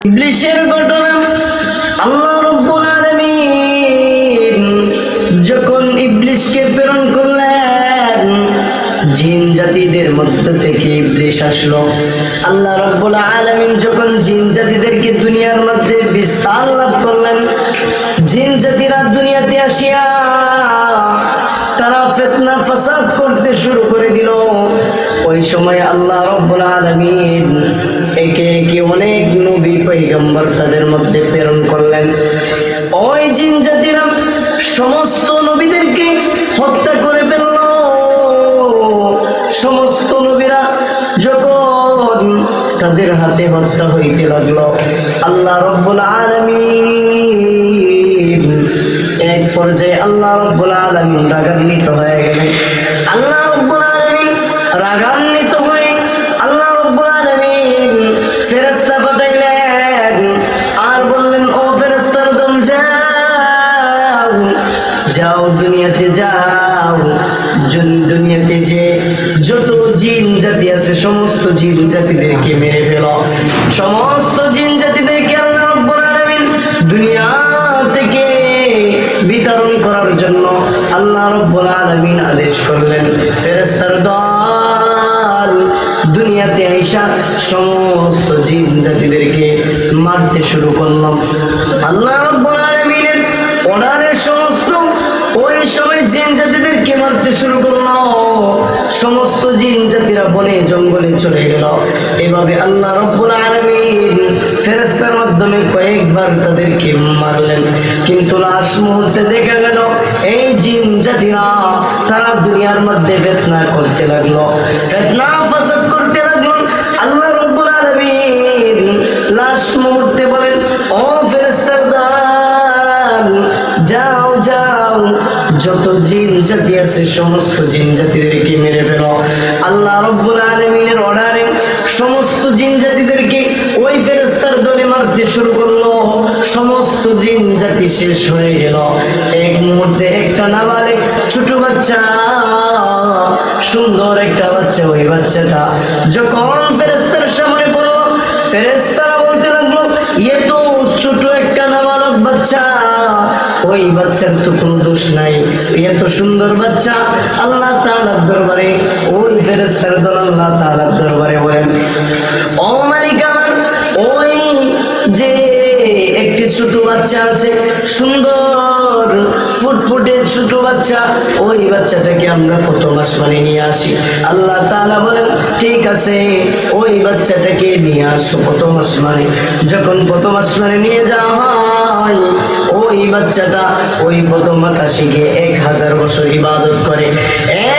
ইবলিসের ঘটনা। আল্লাহ রাব্বুল আলামিন যখন ইবলিসকে প্রেরণ করলেন, জিন জাতিদের মধ্য থেকে ইবলিস আসলো। আল্লাহ রাব্বুল আলামিন যখন জিন জাতিদেরকে দুনিয়ার মধ্যে বিস্তার লাভ করলেন, জিন জাতিরা দুনিয়াতে আসিয়া তারা ফিতনা ফাসাদ করতে শুরু করে দিল। ওই সময় আল্লাহ রাব্বুল আলামিন একে একে অনেক নবী পয়গম্বর তাদের মধ্যে প্রেরণ করলেন। ওই জিন জাতিরা সমস্ত নবীদেরকে হত্যা করে ফেলল। সমস্ত নবীরা যখন তাদের হাতে হত্যা হইতে লাগলো, আল্লাহ রাব্বুল আলামিন এক পর্যায়ে আল্লাহ রাব্বুল আলামিন রাগান্বিত হয়ে গেলেন। আল্লাহ রাব্বুল আলামিন রাগান্বিত হয়ে আল্লাহ রাব্বুল আলামিন ফেরেশতা পাঠাইলেন আর বললেন, ও ফেরেশতার দল যাও, যাও দুনিয়াতে যাও, দুনিয়াতে যে যত জিন জাতি আছে সমস্ত জিন জাতিদেরকে মেরে ফেলো। সমস্ত জিন জাতিদেরকে আল্লাহ রাব্বুল আলামিন দুনিয়া থেকে বিতরণ করার জন্য আল্লাহ রাব্বুল আলামিন আদেশ করলেন। ফেরেশতার দল দুনিয়াতে আইসা সমস্ত জিন জাতিদেরকে মারতে শুরু করলাম। আল্লাহ রাব্বুল আলামিনের অর্ডারে সমস্ত ওই সময় জিন জাতিদেরকে মারতে শুরু করলো। সমস্ত জিন জাতিরা বনে জঙ্গলে চলে গেল। এভাবে আল্লাহ রাব্বুল আলামিন ফেরেশতার মাধ্যমে কয়েকবার তাদেরকে মারলেন। কিন্তু লাস্ট মুহূর্তে দেখা গেল এই জিন জাতিরা তারা দুনিয়ার মধ্যে ফিতনা করতে লাগলো, ফিতনা ফাসাদ করতে লাগলো। আল্লাহ রাব্বুল আলামিন লাস্ট মুহূর্তে বলেন, ও ফেরেশতার দল যাও যাও, যত জিন জাতি আছে সমস্ত জিন জাতিদেরকে মেরে ফেলো। আল্লাহ রাব্বুল আলামিনের অর্ডারে সমস্ত জিন জাতিদেরকে ওই ফেরেশতার দলে মারতে শুরু করলো। সমস্ত জিন জাতি শেষ হয়ে গেল। এক মুহূর্তে একটা নাবালেগ ছোট বাচ্চা, সুন্দর একটা বাচ্চা, ওই বাচ্চাটা যখন ফেরেশতার সামনে পড়লো, ফেরেশতারা বলতে লাগলো, এ তো ছোট একটা নাবালক বাচ্চা, ওই বাচ্চার তো কোনো দোষ নাই, এত সুন্দর বাচ্চা। আল্লাহ তাআলার দরবারে ওই ফেরেশতার দল আল্লাহ তাআলার দরবারে বলেন, ও মালিক আমার, ওই যে একটি ছোট বাচ্চা আছে, সুন্দর ফুটফুটে ছোট বাচ্চা, ওই বাচ্চাটাকে আমরা প্রথম আসমানে নিয়ে আসি। আল্লাহ তাআলা বলেন, ঠিক আছে, ওই বাচ্চাটাকে নিয়ে আসো প্রথম আসমানে। যখন প্রথম আসমানে নিয়ে যাওয়া হয়, ওই বাচ্চাটা ওই প্রথম আকাশীকে 1000 বছর ইবাদত করে।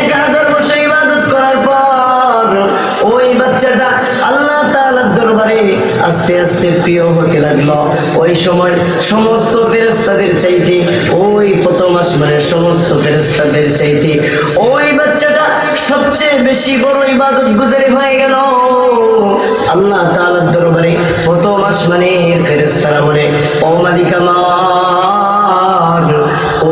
1000 বছর ইবাদত করার পর ওই বাচ্চাটা আল্লাহ তাআলার দরবারে আস্তে আস্তে প্রিয় হতে লাগলো। ওই সময় সমস্ত ফেরেশতাদের চাইতে, ওই প্রথম আসমানের সমস্ত ফেরেশতাদের চাইতে ওই বাচ্চাটা সবচেয়ে বেশি বড় ইবাদত গুজারি হয়ে গেল। আল্লাহ তাআলার দরবারে প্রথম আসমানের ফেরেশতারা বলে, ও মালিক আমার,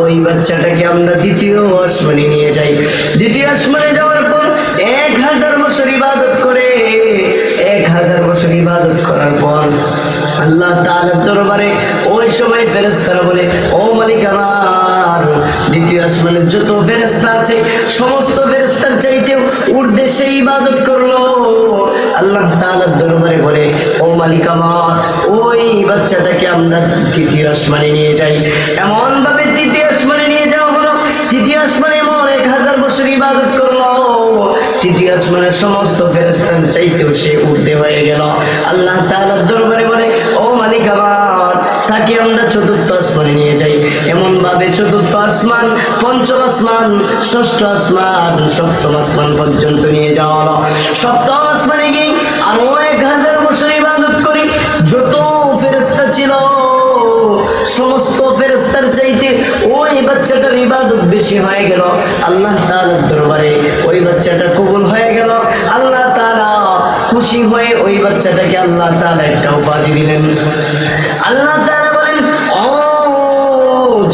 ওই বাচ্চাটাকে আমরা দ্বিতীয় আসমানে নিয়ে যাই। দ্বিতীয় আসমানে যাওয়ার পর 1000 বছর ইবাদত করে, 1000 বছর ইবাদত করার পর আল্লাহ তাআলার দরবারে ওই সময় ফেরেশতারা বলে, ও মালিক আমার, দ্বিতীয় আসমানের যত ফেরেশতা আছে সমস্ত ফেরেশতার চাইতেও ঊর্ধ্বে সে ইবাদত করলো। আল্লাহ তাআলার দরবারে বলে, ও মালিক আমার, ওই বাচ্চাটাকে আমরা তৃতীয় আসমানে নিয়ে যাই। এমন ভাবে তৃতীয় আসমানে নিয়ে যাওয়া হলো। তৃতীয় আসমানে এমন 1000 বছর ইবাদত করলো, তৃতীয় আসমানের সমস্ত ফেরেশতার চাইতেও সে ঊর্ধ্বে হয়ে গেল। আল্লাহ তাআলার দরবারে বলে, ও মালিক আমার, তাকে আমরা চতুর্থ আসমানে নিয়ে যাই। এমন ভাবে চতুর্থ আসমান, পঞ্চম আসমান, ষষ্ঠ আসমান, সপ্তম আসমান পর্যন্ত নিয়ে যাওয়া হলো। সপ্তম আসমানে গিয়ে আরো 1000 বছর ইবাদত করি। যত ফেরেশতা ছিল সমস্ত ফেরেশতার চাইতে ওই বাচ্চাটার ইবাদত বেশি হয়ে গেল। আল্লাহ তাআলার দরবারে ওই বাচ্চাটা কবুল হয়ে গেল। আল্লাহ তাআলা খুশি হয়ে ওই বাচ্চাটাকে আল্লাহ তাআলা একটা উপাধি দিলেন। আল্লাহ তাআলা বলেন, ও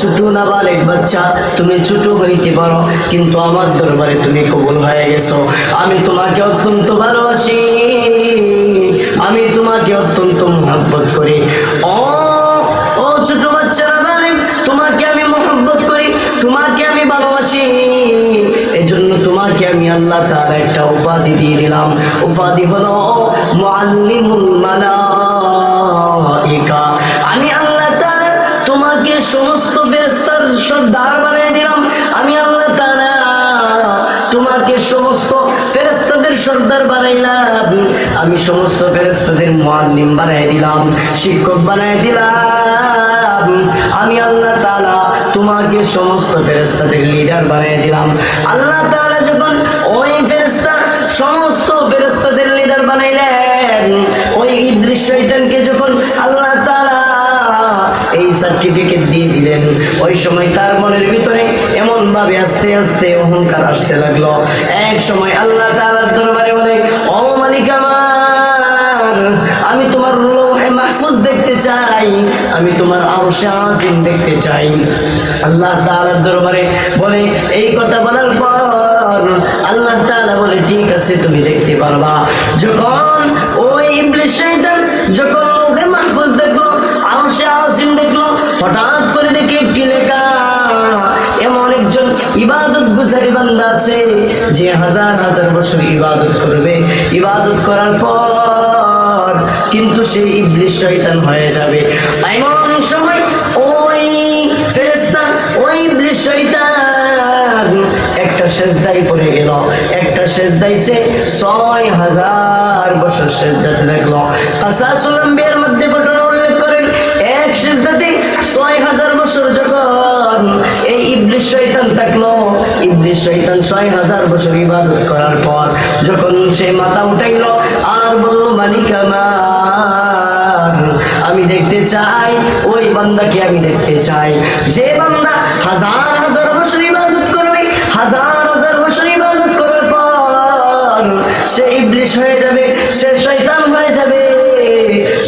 ছোট নাবালেগ বাচ্চা, তুমি ছোট হইতে পারো কিন্তু আমার দরবারে তুমি কবুল হয়ে গেছো। আমি তোমাকে অত্যন্ত ভালোবাসি, আমি আমি তোমাকে অত্যন্ত মহব্বত করি। ও ও ছোট বাচ্চারা বলে, তোমাকে আমি মহব্বত করি, তোমাকে আমি ভালোবাসি, এজন্য তোমাকে আমি আল্লাহ তাআলা একটা উপাধি দিয়ে দিলাম। উপাধি হলো মুআল্লিমুল মালাইকা। আমি আল্লাহ তাআলা তোমাকে সমস্ত ফেরেশতার সর্দার বানিয়ে দিলাম। আমি আল্লাহ তাআলা তোমাকে সমস্ত ফেরেশতাদের সর্দার বানাইলাম। আমি সমস্ত ফেরেশতাদের মুআল্লিম বানাই দিলাম, শিক্ষক বানাই দিলাম। আমি আল্লাহ তাআলা তোমাকে সমস্ত ফেরেশতাদের লিডার বানাই দিলাম। আল্লাহ তাআলা যখন ওই ফেরেশতা সমস্ত ফেরেশতাদের লিডার বানাইলেন, ওই ইবলিস শয়তানকে যখন আল্লাহ তাআলা এই সার্টিফিকেট দিয়ে দিলেন, ওই সময় তার মনের ভিতরে এমন ভাবে আস্তে আস্তে অহংকার আসতে লাগলো। এক সময় আল্লাহ তাআলার দরবারে বলে, ও মালিক আমার, আমি তোমার লৌহে মাহফুজ দেখতে চাই, আমি তোমার আরশে আজিম দেখতে চাই। আল্লাহ তাআলার দরবারে বলে, এই কথা বলার পর আল্লাহ তাআলা বলে, ঠিক আছে তুমি দেখতে পারবা। যখন ওই ইবলিস শয়তান যখন লৌহে মাহফুজ দেখলো, আরশে আজিম দেখলো, হঠাৎ করে দেখে একটি লেখা, এমন একজন ইবাদত গুজারি বান্দা আছে যে হাজার হাজার বছর ইবাদত করবে, ইবাদত করার পর কিন্তু সে ইবলিস শয়তান হয়ে যাবে। এমন সময় ওই ফেরেশতা ওই ইবলিস শয়তান একটা সেজদায় পড়ে গেল। একটা সেজদায় সে ৬০০০ বছর সেজদাতে লাগলো। কাসাসুল আম্বিয়ার মধ্যে ঘটনা উল্লেখ করেন, এক সেজদাতে ৬০০০ বছর যখন এই ইবলিস শয়তান থাকলো, ইবলিস শয়তান ৬০০০ বছর ইবাদত করার পর যখন সে মাথা উঠাইলো আর বলল, মালিক আমার, আমি দেখতে চাই ওই বান্দাকে, আমি দেখতে চাই যে বান্দা হাজার হাজার বছর ইবাদত করবে, হাজার হাজার বছর ইবাদত করার পর সে ইবলিস হয়ে যাবে, সে শয়তান হয়ে যাবে,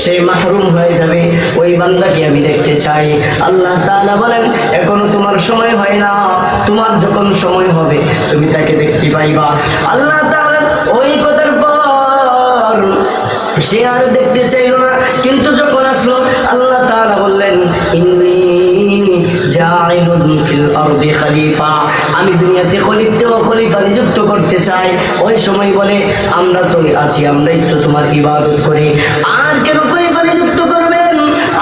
সে মাহরুম হয়ে যাবে, ওই বান্দাকে আমি দেখতে চাই। আল্লাহ তাআলা বলেন, এখনো তোমার সময় হয় না, তোমার যখন সময় হবে তুমি তাকে দেখতে পাইবা। আল্লাহ তাআলা ওই কথার পর সে আর দেখতে চাইল না, কিন্তু যখন আসলো আল্লাহ তাআলা বললেন, ইন্নী জাইলুন ফিল আরদি খলিফা, আমি দুনিয়াতে খলিফা নিযুক্ত করতে চাই। ওই সময় বলে, আমরা তো আছি, আমরাই তো তোমার ইবাদত করি, আর কেন খলিফা নিযুক্ত করবেন,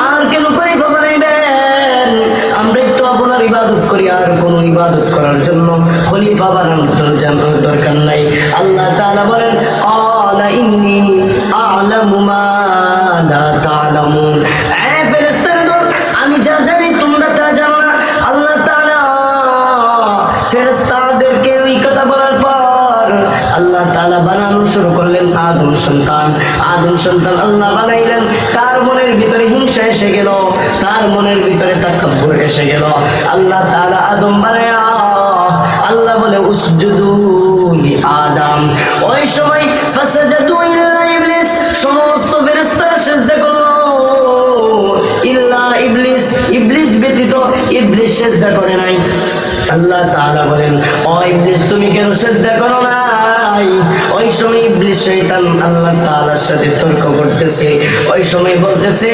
আর কেন খলিফা বানাইবেন, আমরাই তো আপনার ইবাদত করি, আর কোনো ইবাদত করার জন্য খলিফা বানানোর দরকার নাই। আল্লাহ তাআলা বলেন, ক্বালা ইন্নী আ'লামু মা লা তা'লামুন, ফেরেশতারা, আমি যা জানি তোমরা তা জানো না। আল্লাহ তাআলা ফেরেশতাদেরকে ওই কথা বলার পর আল্লাহ তাআলা বানানো শুরু করলেন আদম সন্তান। আদম সন্তান আল্লাহ বানাইলেন, তার মনের ভিতরে হিংসা এসে গেল, তার মনের ভিতরে তাকাব্বুর এসে গেল। আল্লাহ তাআলা আদম বানায়া আল্লাহ বলে, উসজুদু লি আদম। ওই সময় ফাসাজাদু ইল্লা ইবলিস, সমস্ত ফেরেশতারা সিজদা করলো, ইল্লা ইবলিস, ইবলিস ব্যতীত, ইবলিস সিজদা করে নাই। আল্লাহ তাআলা বলেন, ও ইবলিস তুমি কেন সিজদা করো নাই? ওই সময় ইবলিস শয়তান আল্লাহ তাআলার সাথে তর্ক করতেছে। ওই সময় বলতেছে,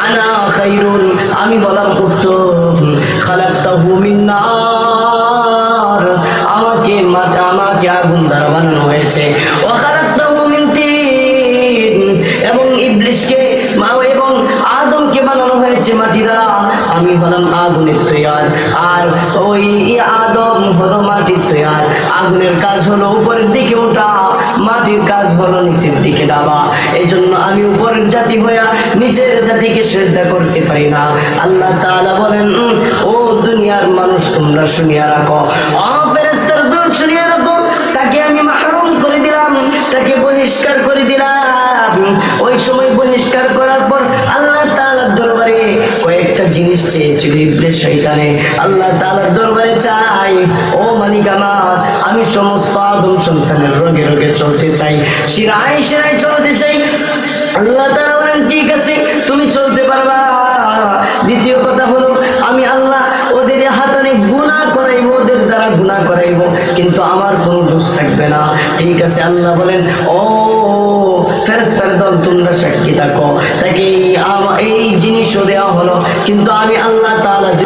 আনা খায়রুন, আমি বললাম উত্তম, খালাকতাহু মিন নার, আমাকে আগুন দ্বারা বানানো হয়েছে, ওয়া খালাকতাহু মিন তিন, এবং ইবলিসকে এবং আদমকে বানানো হয়েছে মাটি দ্বারা, আমি হলাম আগুনের তৈয়ার, আর ওই আদম হলো মাটির তৈয়ার। আগুনের কাজ হলো উপরের দিকে ওঠা, মাটির কাজ হলো নিচের দিকে নামা। এই জন্য আমি উপরের জাতি হইয়া নিচের জাতিকে সিজদা করতে পারি না। আল্লাহ তাআলা বলেন, ও দুনিয়ার মানুষ তোমরা শুনিয়া রাখো, ও ফেরেশতারা তোমরা শুনিয়া রাখো, তাকে আমি মাহরুম করে দিলাম, তাকে বহিষ্কার করে দিলাম। ওই সময় বহিষ্কার করার পর আল্লাহ তাআলার দরবারে কয়েকটা জিনিস চেয়েছিল ইবলিস শয়তানে। আল্লাহ তাআলার দরবারে চাই, ও মালিক আমার, আমি সমস্ত আদম সন্তানের রোগে রোগে চলতে চাই, শিরায় শিরায় চলতে চাই। আল্লাহ তাআলা বলেন, ঠিক আছে তুমি চলতে পারবা। দ্বিতীয় কথা হলো, আমি আল্লাহ ওদের হাতে গুনাহ করাইব, ওদের দ্বারা গুনাহ করাইব, কিন্তু আমার কোনো দোষ থাকবে না। ঠিক আছে। আল্লাহ বলেন, ও ফেরেশতার দল তোমরা সাক্ষী থাকো। তাকে এই জিনিসও দেওয়া হলো, কিন্তু আমি আল্লাহ তাআলা